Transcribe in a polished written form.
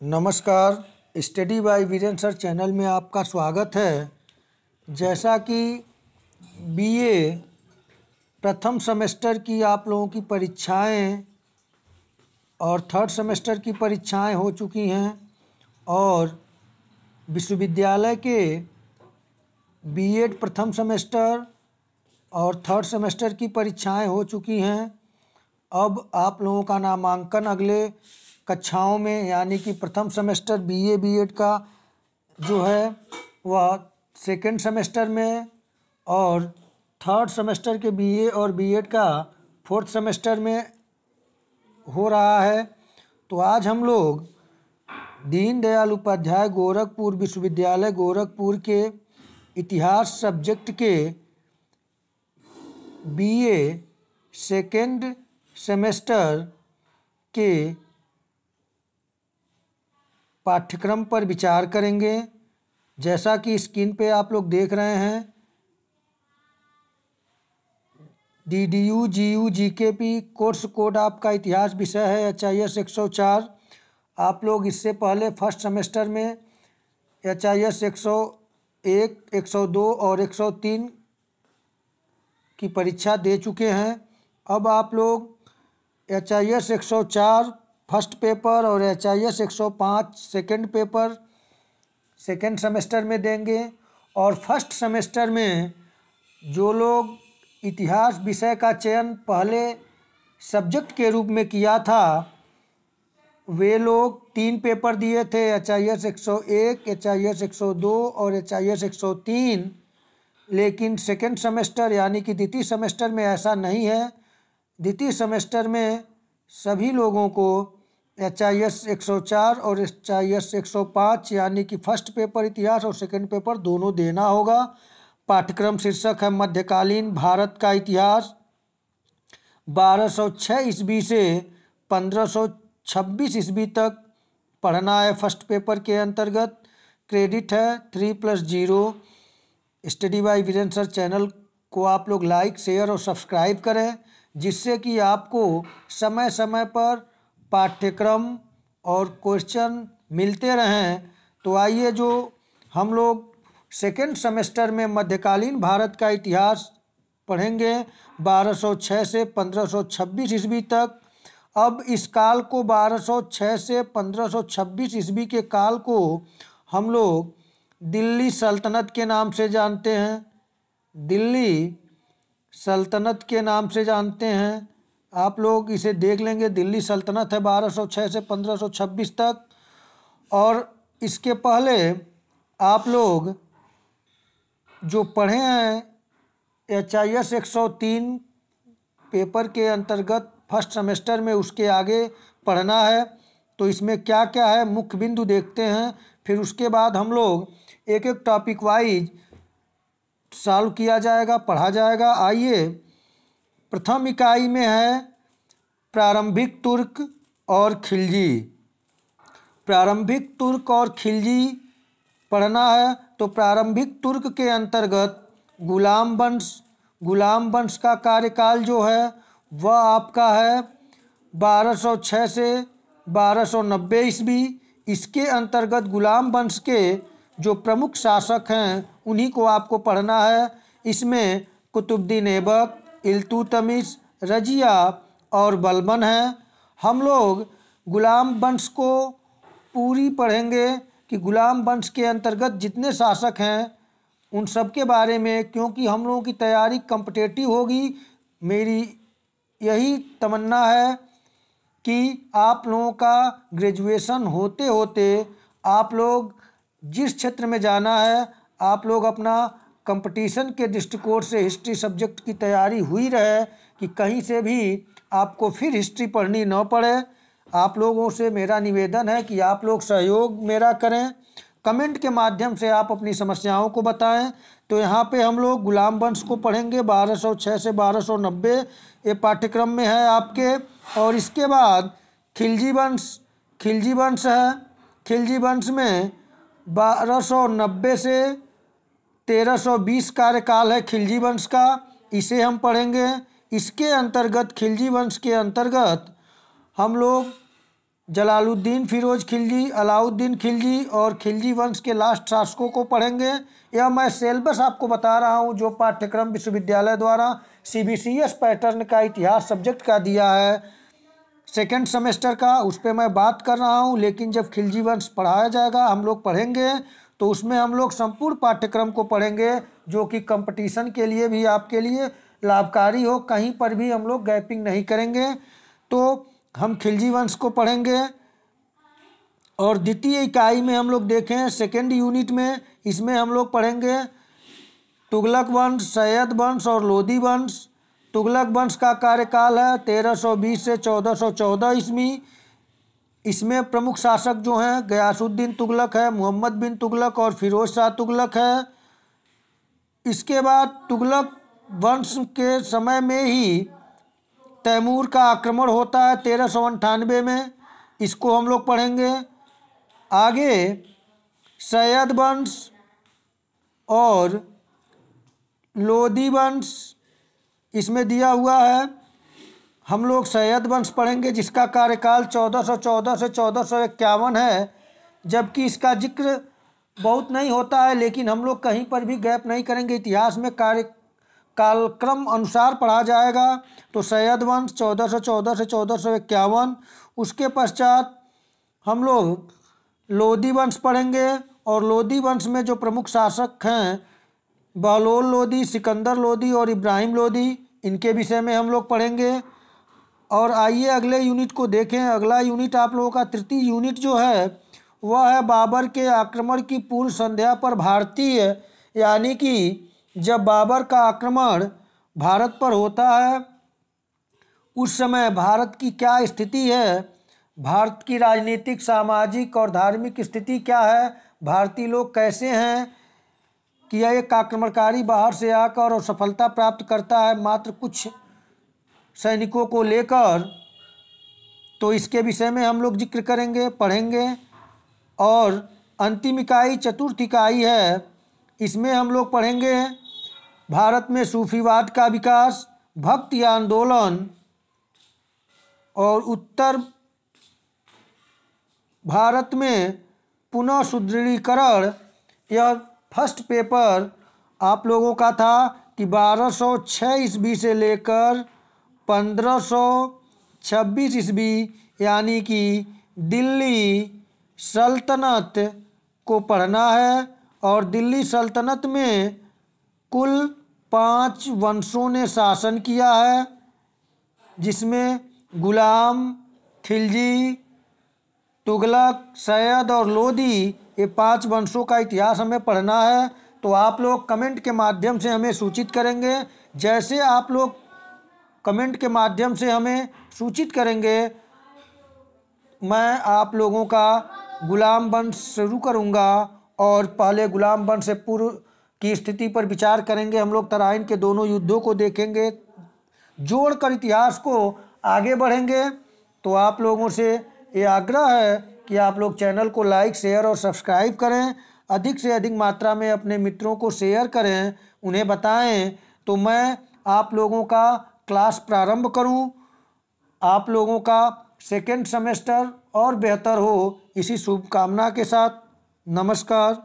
नमस्कार। Study by Virendra sir channel में आपका स्वागत है। जैसा कि बीए प्रथम सेमेस्टर की आप लोगों की परीक्षाएं और थर्ड सेमेस्टर की परीक्षाएं हो चुकी हैं और विश्वविद्यालय के बीएड प्रथम सेमेस्टर और थर्ड सेमेस्टर की परीक्षाएं हो चुकी हैं। अब आप लोगों का नामांकन अगले कक्षाओं में यानी कि प्रथम सेमेस्टर बीए बीएड का जो है वह सेकेंड सेमेस्टर में और थर्ड सेमेस्टर के बीए और बीएड का फोर्थ सेमेस्टर में हो रहा है। तो आज हम लोग दीनदयाल उपाध्याय गोरखपुर विश्वविद्यालय गोरखपुर के इतिहास सब्जेक्ट के बीए सेकेंड सेमेस्टर के पाठ्यक्रम पर विचार करेंगे। जैसा कि स्क्रीन पे आप लोग देख रहे हैं, DDU GU GKP course code आपका इतिहास विषय है HIS 104। आप लोग इससे पहले फर्स्ट सेमेस्टर में HIS 101, 102 और 103 की परीक्षा दे चुके हैं। अब आप लोग HIS 104 फर्स्ट पेपर और HIS 105 second paper second semester में देंगे। और फर्स्ट सेमेस्टर में जो लोग इतिहास विषय का चयन पहले सब्जेक्ट के रूप में किया था वे लोग 3 पेपर दिए थे, HIS 101, HIS 102 और HIS 103। लेकिन सेकेंड सेमेस्टर यानी कि द्वितीय सेमेस्टर में ऐसा नहीं है। द्वितीय सेमेस्टर में सभी लोगों को HIS 104 और HIS 105 यानी कि फर्स्ट पेपर इतिहास और सेकेंड पेपर दोनों देना होगा। पाठ्यक्रम शीर्षक है मध्यकालीन भारत का इतिहास 1206 ईस्वी से 1526 ईस्वी तक पढ़ना है। फर्स्ट पेपर के अंतर्गत क्रेडिट है 3+0। Study by Virendra sir channel को आप लोग लाइक शेयर और सब्सक्राइब करें, जिससे कि आपको समय समय पर पाठ्यक्रम और क्वेश्चन मिलते रहें। तो आइए जो हम लोग सेकेंड सेमेस्टर में मध्यकालीन भारत का इतिहास पढ़ेंगे 1206 से 1526 ईस्वी तक। अब इस काल को 1206 से 1526 ईस्वी के काल को हम लोग दिल्ली सल्तनत के नाम से जानते हैं। दिल्ली सल्तनत के नाम से जानते हैं। आप लोग इसे देख लेंगे, दिल्ली सल्तनत है 1206 से 1526 तक। और इसके पहले आप लोग जो पढ़े हैं HIS 103 पेपर के अंतर्गत फर्स्ट सेमेस्टर में, उसके आगे पढ़ना है। तो इसमें क्या क्या है मुख्य बिंदु देखते हैं, फिर उसके बाद हम लोग एक एक टॉपिक वाइज सॉल्व किया जाएगा, पढ़ा जाएगा। आइए प्रथम इकाई में है प्रारंभिक तुर्क और खिलजी। प्रारंभिक तुर्क और खिलजी पढ़ना है। तो प्रारंभिक तुर्क के अंतर्गत गुलाम वंश का कार्यकाल जो है वह आपका है 1206 से 1290 ईस्वी। इसके अंतर्गत गुलाम वंश के जो प्रमुख शासक हैं उन्हीं को आपको पढ़ना है। इसमें कुतुबुद्दीन ऐबक, इल्तुतमिश, रजिया और बलबन हैं। हम लोग गुलाम वंश को पूरी पढ़ेंगे कि गुलाम वंश के अंतर्गत जितने शासक हैं उन सब के बारे में, क्योंकि हम लोगों की तैयारी कॉम्पिटिटिव होगी। मेरी यही तमन्ना है कि आप लोगों का ग्रेजुएशन होते होते आप लोग जिस क्षेत्र में जाना है आप लोग अपना कंपटीशन के दृष्टिकोण से हिस्ट्री सब्जेक्ट की तैयारी हुई रहे कि कहीं से भी आपको फिर हिस्ट्री पढ़नी न पड़े। आप लोगों से मेरा निवेदन है कि आप लोग सहयोग मेरा करें, कमेंट के माध्यम से आप अपनी समस्याओं को बताएं। तो यहाँ पे हम लोग गुलाम वंश को पढ़ेंगे 1206 से 1290, ये पाठ्यक्रम में है आपके। और इसके बाद खिलजी वंश है। खिलजी वंश में 1290 से 1320 कार्यकाल है खिलजी वंश का, इसे हम पढ़ेंगे। इसके अंतर्गत खिलजी वंश के अंतर्गत हम लोग जलालुद्दीन फिरोज खिलजी, अलाउद्दीन खिलजी और खिलजी वंश के लास्ट शासकों को पढ़ेंगे। यह मैं सिलेबस आपको बता रहा हूँ जो पाठ्यक्रम विश्वविद्यालय द्वारा CBCS पैटर्न का इतिहास सब्जेक्ट का दिया है सेकेंड सेमेस्टर का, उस पर मैं बात कर रहा हूँ। लेकिन जब खिलजी वंश पढ़ाया जाएगा, हम लोग पढ़ेंगे, तो उसमें हम लोग संपूर्ण पाठ्यक्रम को पढ़ेंगे जो कि कंपटीशन के लिए भी आपके लिए लाभकारी हो, कहीं पर भी हम लोग गैपिंग नहीं करेंगे। तो हम खिलजी वंश को पढ़ेंगे। और द्वितीय इकाई में हम लोग देखें सेकेंड यूनिट में, इसमें हम लोग पढ़ेंगे तुगलक वंश, सैयद वंश और लोदी वंश। तुगलक वंश का कार्यकाल है 1320 से 1414 ईस्वी। इसमें प्रमुख शासक जो हैं गयासुद्दीन तुगलक है, मोहम्मद बिन तुगलक और फिरोज शाह तुगलक है। इसके बाद तुगलक वंश के समय में ही तैमूर का आक्रमण होता है 1398 में, इसको हम लोग पढ़ेंगे। आगे सैयद वंश और लोदी वंश इसमें दिया हुआ है, हम लोग सैयद वंश पढ़ेंगे जिसका कार्यकाल 1414 से 1451 है। जबकि इसका जिक्र बहुत नहीं होता है, लेकिन हम लोग कहीं पर भी गैप नहीं करेंगे, इतिहास में कालक्रम अनुसार पढ़ा जाएगा। तो सैयद वंश 1414 से 1451। उसके पश्चात हम लोग लोदी वंश पढ़ेंगे और लोदी वंश में जो प्रमुख शासक हैं बहलोल लोदी, सिकंदर लोदी और इब्राहिम लोदी, इनके विषय में हम लोग पढ़ेंगे। और आइए अगले यूनिट को देखें। अगला यूनिट आप लोगों का तृतीय यूनिट जो है वह है बाबर के आक्रमण की पूर्व संध्या पर भारतीय, यानी कि जब बाबर का आक्रमण भारत पर होता है उस समय भारत की क्या स्थिति है, भारत की राजनीतिक, सामाजिक और धार्मिक स्थिति क्या है, भारतीय लोग कैसे हैं कि यह एक आक्रमणकारी बाहर से आकर और सफलता प्राप्त करता है मात्र कुछ सैनिकों को लेकर। तो इसके विषय में हम लोग जिक्र करेंगे, पढ़ेंगे। और अंतिम इकाई चतुर्थ इकाई है, इसमें हम लोग पढ़ेंगे भारत में सूफीवाद का विकास, भक्ति आंदोलन और उत्तर भारत में पुनः सुदृढ़ीकरण। यह फर्स्ट पेपर आप लोगों का था कि 1206 ईस्वी से लेकर 1526 ईस्वी, यानी कि दिल्ली सल्तनत को पढ़ना है। और दिल्ली सल्तनत में कुल 5 वंशों ने शासन किया है, जिसमें गुलाम, खिलजी, तुगलक, सैयद और लोदी, ये 5 वंशों का इतिहास हमें पढ़ना है। तो आप लोग कमेंट के माध्यम से हमें सूचित करेंगे। जैसे आप लोग कमेंट के माध्यम से हमें सूचित करेंगे, मैं आप लोगों का गुलाम वंश शुरू करूंगा। और पहले गुलाम वंश से पूर्व की स्थिति पर विचार करेंगे। हम लोग तराइन के दोनों युद्धों को देखेंगे, जोड़कर इतिहास को आगे बढ़ेंगे। तो आप लोगों से ये आग्रह है कि आप लोग चैनल को लाइक, शेयर और सब्सक्राइब करें। अधिक से अधिक मात्रा में अपने मित्रों को शेयर करें, उन्हें बताएं, तो मैं आप लोगों का क्लास प्रारंभ करूं, आप लोगों का सेकेंड सेमेस्टर और बेहतर हो, इसी शुभकामना के साथ नमस्कार।